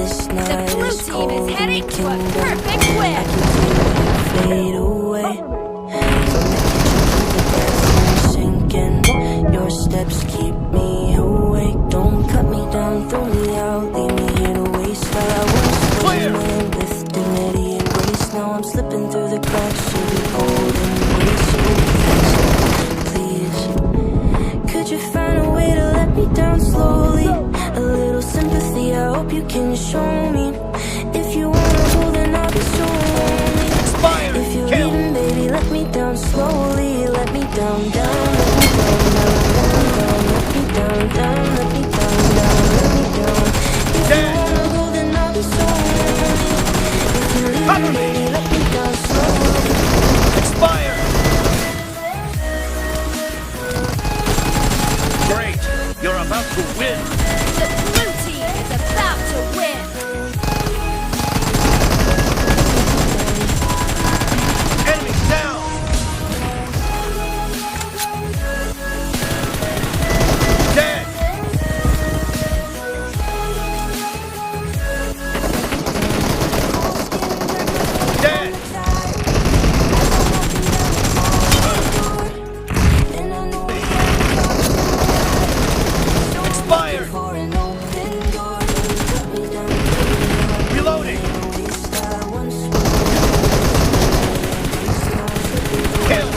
The blue team is heading to a perfect win. Fade away from the kitchen to the bathroom sinking. Your steps keep me awake. Don't cut me down, throw me out, leave me here to waste. I once was a man with dignity and grace. Now I'm slipping through the cracks of your golden grace. So please, could you find a way to let me down slowly? A little sympathy, I hope you can show me. If you wanna go, then I'll be so lonely. If you're leaving, baby, let me down slowly. Let me down, down, let me down, down, let me down, down, let me down, down, let me down. If you wanna go, then I'll be so lonely. If you're leaving, baby, let me down slowly. Expire! Great! You're about to win! The blue team is about to win. Enemies down! Dead! Dead! Expired! Reloading! Kill!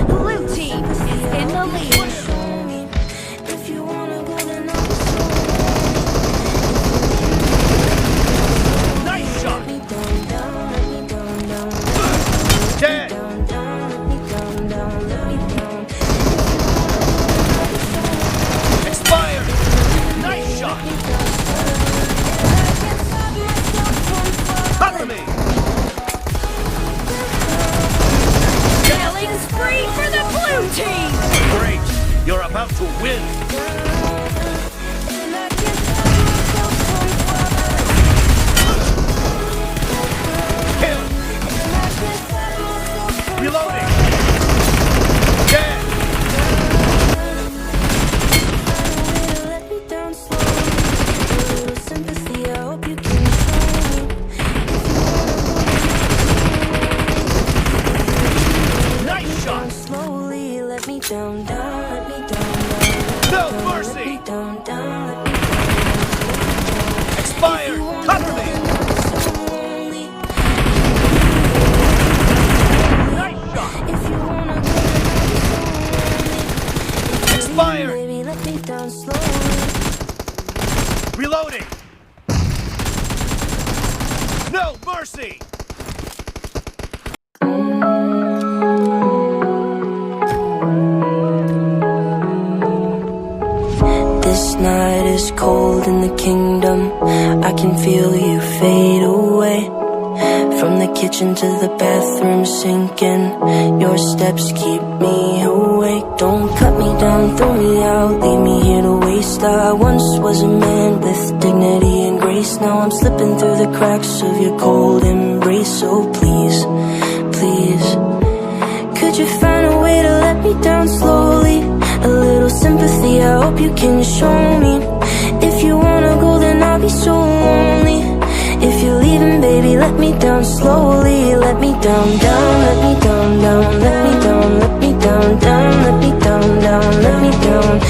Blue team is in the lead. If you wanna go, then I'll be so Nice shot! let me down, down, let me down, down, Dead! down, down, let me down, down, let me down. Expired! Nice shot! Cover me! Killing spree for the blue team. Great! You're about to win! Kill! Reloading! Dead! Let me down slowly. A little sympathy, I hope you can show me. Nice shot! Down slowly, let me down, down, let me down, down. No Let mercy! me down, down, let me down. Expired! Cover me! Slowly. Nice shot! If you wanna go, Expired! baby, let me down slowly. Reloading! No mercy! This night is cold in the kingdom. I can feel you fade away. From the kitchen to the bathroom sinking. Your steps keep me awake. Don't cut me down, throw me out, leave me here to waste. I once was a man with dignity and grace. Now I'm slipping through the cracks of your cold embrace. So please, please, could you find a way to let me down slowly? A little sympathy, I hope you can show me. If you wanna go, then I'll be so lonely. If you're leaving, baby, let me down slowly. Let me down, down, let me down, down, let me down, let me down, down, let me down, down, let me down.